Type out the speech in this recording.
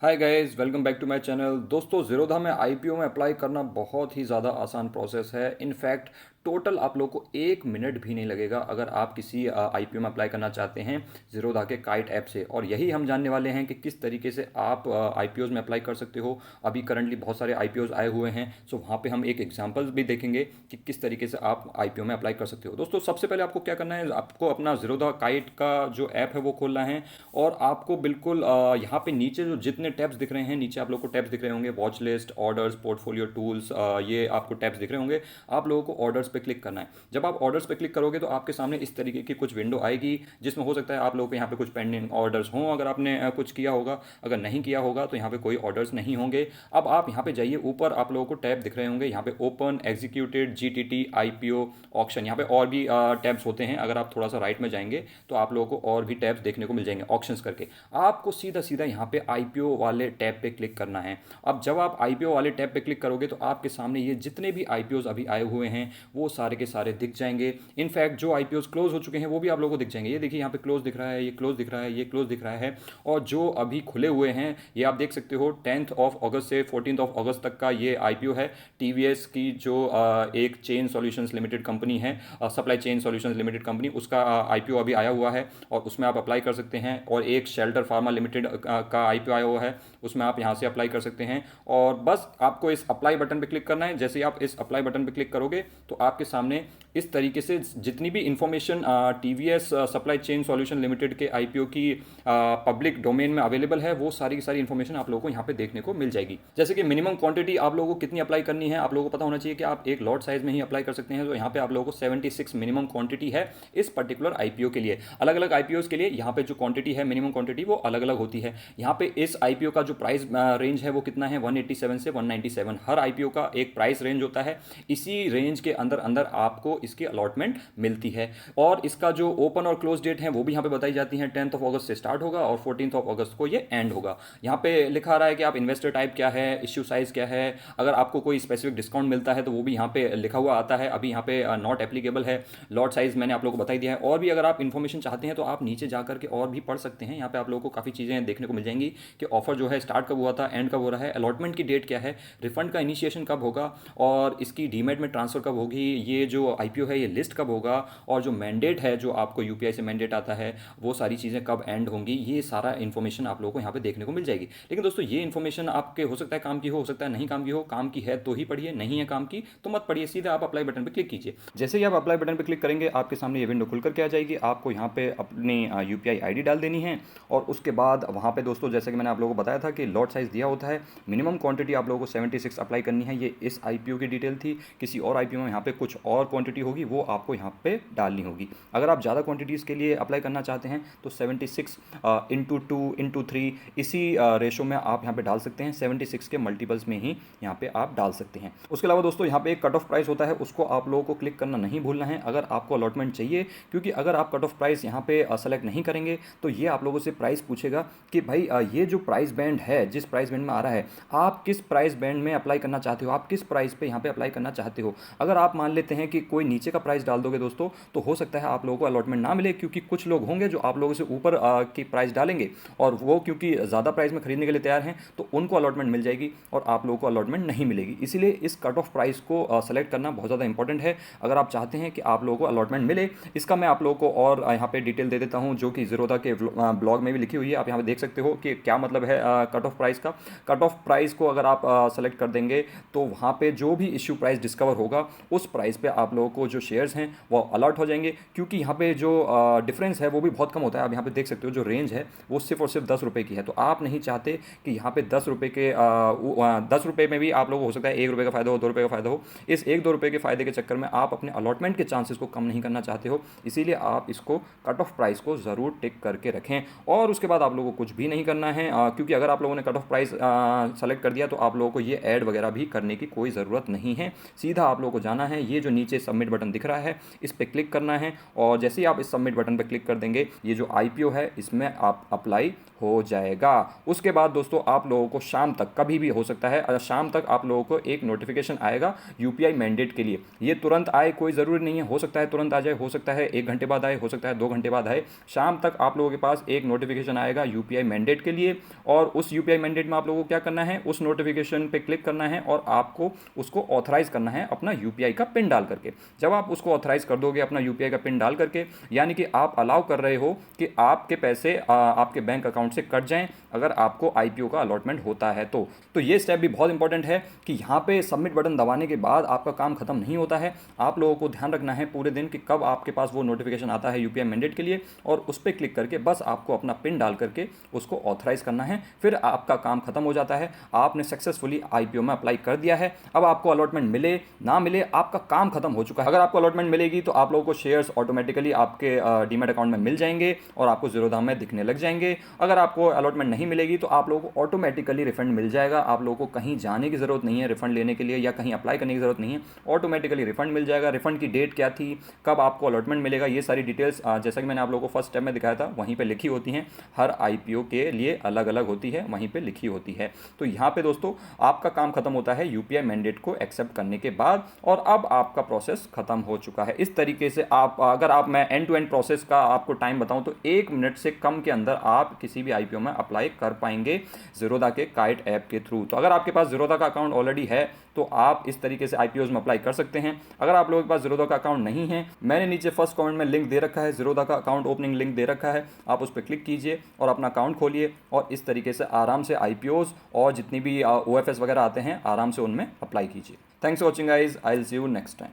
Hi guys, welcome back to my channel. दोस्तों, ज़ीरोधा में IPO में अप्लाई करना बहुत ही ज़्यादा आसान प्रोसेस है। इनफैक्ट टोटल आप लोग को 1 मिनट भी नहीं लगेगा अगर आप किसी आईपीओ में अप्लाई करना चाहते हैं ज़ीरोधा के काइट ऐप से। और यही हम जानने वाले हैं कि किस तरीके से आप आईपीओज़ में अप्लाई कर सकते हो। अभी करंटली बहुत सारे आईपीओज़ आए हुए हैं, सो वहाँ पे हम एक एग्जांपल्स भी देखेंगे कि किस तरीके से आप आईपीओ में अप्लाई कर सकते हो। दोस्तों, सबसे पहले आपको क्या करना है, आपको अपना ज़ीरोधा काइट का जो ऐप है वो खोलना है। और आपको बिल्कुल यहाँ पे नीचे जो जितने टैब्स दिख रहे हैं, नीचे आप लोग को टैब्स दिख रहे होंगे, watch list, orders, portfolio, tools, ये आपको टैब्स दिख रहे होंगे। आप लोगों को ऑर्डर्स पे क्लिक करना है। जब आप ऑर्डर्स पे क्लिक करोगे तो आपके सामने इस तरीके की कुछ विंडो आएगी, जिसमें हो सकता है आप लोगों के यहाँ पे कुछ पेंडिंग ऑर्डर्स हों, अगर आपने कुछ किया होगा। अगर नहीं किया होगा तो यहाँ पे कोई ऑर्डर्स नहीं होंगे। अब आप यहाँ पे जाइए, ऊपर आप लोगों को टैब दिख रहे होंगे, यहाँ पे open, executed, GTT, IPO, auction, यहाँ पे और भी टैब्स होते हैं। अगर आप थोड़ा सा राइट में जाएंगे तो आप लोगों को और भी टैब्स देखने को मिल जाएंगे ऑप्शंस करके। आपको सीधा सीधा यहाँ पे आईपीओ वाले टैब पे क्लिक करना है। अब जब आप आईपीओ वाले टैब पे क्लिक करोगे तो आपके सामने ये जितने भी आईपीओज अभी आए हुए हैं वो सारे के सारे दिख जाएंगे। इनफैक्ट जो आईपीओज क्लोज हो चुके हैं वो भी आप लोगों को दिख जाएंगे। ये देखिए, यहाँ पे क्लोज दिख रहा है, ये क्लोज दिख रहा है, ये क्लोज दिख रहा है। और जो अभी खुले हुए हैं ये आप देख सकते हो, 10 अगस्त से 14 अगस्त तक का ये आईपीओ है। टीवीएस की जो एक चेन सॉल्यूशंस लिमिटेड कंपनी है, supply chain solutions limited company, उसका आईपीओ अभी आया हुआ है और उसमें आप अप्लाई कर सकते हैं। और एक शेल्टर फार्मा लिमिटेड का आईपीओ आया हुआ है, उसमें आप यहाँ से अप्लाई कर सकते हैं। और बस आपको इस अप्लाई बटन पे क्लिक करना है। जैसे ही आप इस अप्लाई बटन पे क्लिक करोगे तो आपके सामने इस तरीके से जितनी भी information TVS supply chain solution limited के आईपीओ की पब्लिक डोमेन में अवेलेबल है, वो सारी की सारी इंफॉर्मेशन आप लोगों को यहाँ पे देखने को मिल जाएगी। जैसे कि मिनिमम क्वांटिटी आप लोगों को कितनी अप्लाई करनी है, आप लोगों को पता होना चाहिए कि आप एक लॉट साइज में ही अप्लाई कर सकते हैं। तो यहाँ पे आप लोगों को 76 मिनिमम क्वांटिटी है इस पर्टिकुलर आईपीओ के लिए। अलग अलग आईपीओ के लिए यहाँ पे जो क्वांटिटी है, मिनिमम क्वांटिटी, वो अलग अलग होती है। यहाँ पे इस आईपीओ का जो प्राइस रेंज है वो कितना है, 187 से 197। हर आईपीओ का एक प्राइस रेंज होता है, इसी रेंज के अंदर अंदर आपको इसकी अलॉटमेंट मिलती है। और इसका जो ओपन और क्लोज डेट है वो भी यहाँ पे बताई जाती है। 10 अगस्त से स्टार्ट होगा और 14 अगस्त को ये एंड होगा। यहाँ पे लिखा रहा है कि आप इन्वेस्टर टाइप क्या है, इश्यू साइज क्या है, अगर आपको कोई स्पेसिफिक डिस्काउंट मिलता है तो वो भी यहाँ पे लिखा हुआ आता है। अभी यहाँ पे नॉट एप्लीकेबल है। लॉट साइज मैंने आप लोगों को बताई दिया है। और भी अगर आप इन्फॉर्मेशन चाहते हैं तो आप नीचे जा करके और भी पढ़ सकते हैं। यहाँ पे आप लोगों को काफ़ी चीज़ें देखने को मिल जाएंगी कि ऑफर जो है स्टार्ट कब हुआ था, एंड कब हो रहा है, अलॉटमेंट की डेट क्या है, रिफंड का इनिशिएशन कब होगा, और इसकी डीमेट में ट्रांसफर कब होगी, ये जो आईपीओ है ये लिस्ट कब होगा, और जो मैंडेट है, जो आपको यूपीआई से मैंडेट आता है, वो सारी चीज़ें कब एंड होंगी, ये सारा इन्फॉर्मेशन आप लोगों को यहाँ पे देखने को मिल जाएगी। लेकिन दोस्तों, ये इन्फॉर्मेशन आपके हो सकता है काम की हो सकता है नहीं काम की हो। काम की है तो ही पढ़िए, नहीं है काम की तो मत पढ़िए, सीधा आप अप्लाई बटन पर क्लिक कीजिए। जैसे ही आप अप्लाई बटन पर क्लिक करेंगे आपके सामने ये विंडो खुल करके आ जाएगी। आपको यहाँ पे अपनी यूपीआई आईडी डाल देनी है। और उसके बाद वहाँ पे दोस्तों, जैसे कि मैंने आप लोगों को बताया था कि लॉट साइज दिया होता है, मिनिमम क्वांटिटी आप लोगों को 76 अप्लाई करनी है। ये इस आईपीओ की डिटेल थी। किसी और आईपीओ में यहाँ पे कुछ और क्वांटिटी होगी, वो आपको यहाँ पे डालनी होगी। अगर आप ज़्यादा क्वांटिटीज़ के लिए अप्लाई करना चाहते हैं तो 76 इंटू 2 इंटू 3 इसी रेशो में आप यहाँ पे डाल सकते हैं। 76 के मल्टीपल्स में ही यहाँ पे आप डाल सकते हैं। उसके अलावा दोस्तों, यहाँ पे एक कट ऑफ प्राइस होता है, उसको आप लोगों को क्लिक करना नहीं भूलना है अगर आपको अलॉटमेंट चाहिए। क्योंकि अगर आप कट ऑफ प्राइस यहाँ पे सेलेक्ट नहीं करेंगे तो ये आप लोगों से प्राइस पूछेगा कि भाई ये जो प्राइस बैंड है, जिस प्राइस बैंड में आ रहा है, आप किस प्राइस बैंड में अप्लाई करना चाहते हो, आप किस प्राइस पे यहाँ पे अप्लाई करना चाहते हो। अगर आप मान लेते हैं कि कोई नीचे का प्राइस डाल दोगे दोस्तों, तो हो सकता है आप लोगों को अलॉटमेंट ना मिले। क्योंकि कुछ लोग होंगे जो आप लोगों से ऊपर की प्राइस डालेंगे और वो क्योंकि ज़्यादा प्राइस में खरीदने के लिए तैयार हैं, तो उनको अलॉटमेंट मिल जाएगी और आप लोगों को अलॉटमेंट नहीं मिलेगी। इसीलिए इस कट ऑफ प्राइस को सेलेक्ट करना बहुत ज़्यादा इंपॉर्टेंट है अगर आप चाहते हैं कि आप लोगों को अलॉटमेंट मिले। इसका मैं आप लोगों को और यहाँ पे डिटेल दे देता हूँ, जो कि ज़ीरोधा के ब्लॉग में भी लिखी हुई है। आप यहाँ पे देख सकते हो कि क्या मतलब है कट ऑफ प्राइस का। कट ऑफ प्राइस को अगर आप सेलेक्ट कर देंगे तो वहाँ पे जो भी इश्यू प्राइस डिस्कवर होगा, उस प्राइस पे आप लोगों को जो शेयर्स हैं वो अलर्ट हो जाएंगे। क्योंकि यहाँ पे जो डिफरेंस है वो भी बहुत कम होता है। आप यहाँ पे देख सकते हो जो रेंज है वो सिर्फ और सिर्फ 10 रुपये की है। तो आप नहीं चाहते कि यहाँ पे 10 रुपये के 10 रुपये में भी आप लोगों को हो सकता है 1 रुपये का फ़ायदा हो, 2 रुपये का फ़ायदा हो। इस 1-2 रुपये के फ़ायदे के चक्कर में आप अपने अलॉटमेंट के चांसेस को कम नहीं करना चाहते हो। इसीलिए आप इसको कट ऑफ प्राइस को ज़रूर टिक करके रखें। और उसके बाद आप लोगों को कुछ भी नहीं करना है, क्योंकि अगर आप लोगों ने कट ऑफ प्राइस सेलेक्ट कर दिया तो आप लोगों को ये ऐड वगैरह भी करने की कोई ज़रूरत नहीं है। सीधा आप लोगों को जाना है, ये जो नीचे सबमिट बटन दिख रहा है, इस पर क्लिक करना है और जैसे ही आप इस सबमिट बटन पर क्लिक कर देंगे ये जो IPO है इसमें आप अप्लाई हो जाएगा। उसके बाद दोस्तों आप लोगों को शाम तक, कभी भी हो सकता है शाम तक आप लोगों को एक नोटिफिकेशन आएगा UPI मैंडेट के लिए। ये तुरंत आए कोई ज़रूरी नहीं है, हो सकता है तुरंत आ जाए, हो सकता है 1 घंटे बाद आए, हो सकता है 2 घंटे बाद आए। शाम तक आप लोगों के पास एक नोटिफिकेशन आएगा UPI मैंडेट के लिए और उस UPI मैंडेट में आप लोगों को क्या करना है, उस नोटिफिकेशन पे क्लिक करना है और आपको उसको ऑथराइज करना है अपना UPI का पिन डाल करके। जब आप उसको ऑथराइज कर दोगे अपना UPI का पिन डाल करके, यानी कि आप अलाउ कर रहे हो कि आपके पैसे आपके बैंक अकाउंट से कट जाएं अगर आपको IPO का अलॉटमेंट होता है तो ये स्टेप भी बहुत इंपॉर्टेंट है कि यहाँ पे सबमिट बटन दबाने के बाद आपका काम खत्म नहीं होता है। आप लोगों को ध्यान रखना है पूरे दिन कि कब आपके पास वो नोटिफिकेशन आता है UPI मैंडेट के लिए और उस पर क्लिक करके बस आपको अपना पिन डाल करके उसको ऑथराइज करना है, फिर आपका काम खत्म हो जाता है। आपने सक्सेसफुली IPO में अप्लाई कर दिया है। अब आपको अलॉटमेंट मिले ना मिले आपका काम खत्म हो चुका है। अगर आपको अलॉटमेंट मिलेगी तो आप लोगों को शेयर्स ऑटोमेटिकली आपके डीमैट अकाउंट में मिल जाएंगे और आपको ज़ीरोधा में दिखने लग जाएंगे। अगर आपको अलॉटमेंट नहीं मिलेगी तो आप लोगों को ऑटोमेटिकली रिफंड मिल जाएगा। आप लोगों को कहीं जाने की ज़रूरत नहीं है रिफंड लेने के लिए या कहीं अप्लाई करने की ज़रूरत नहीं है, ऑटोमेटिकली रिफंड मिल जाएगा। रिफंड की डेट क्या थी, कब आपको अलॉटमेंट मिलेगा, ये सारी डिटेल्स जैसा कि मैंने आप लोगों को फर्स्ट स्टेप में दिखाया था वहीं पे लिखी होती हैं। हर IPO के लिए अलग अलग होती है, वहीं पे लिखी होती है। तो यहाँ पे दोस्तों आपका काम खत्म होता है UPI मैंडेट को एक्सेप्ट करने के बाद और अब आपका प्रोसेस खत्म हो चुका है। इस तरीके से आप अगर आप मैं एंड टू एंड प्रोसेस का आपको टाइम बताऊं तो 1 मिनट से कम के अंदर आप किसी भी IPO में अप्लाई कर पाएंगे ज़ीरोधा के काइट ऐप के थ्रू। तो अगर आपके पास ज़ीरोधा का अकाउंट ऑलरेडी है तो आप इस तरीके से IPOs में अप्लाई कर सकते हैं। अगर आप लोगों के पास ज़ीरोधा का अकाउंट नहीं है, मैंने नीचे फर्स्ट कमेंट में लिंक दे रखा है, ज़ीरोधा का अकाउंट ओपनिंग लिंक दे रखा है, आप उस पर क्लिक कीजिए और अपना अकाउंट खोलिए और इस तरीके से आराम से IPOs और जितनी भी OFS वगैरह आते हैं आराम से उनमें अप्लाई कीजिए। Thanks for watching guys, I will see you next time.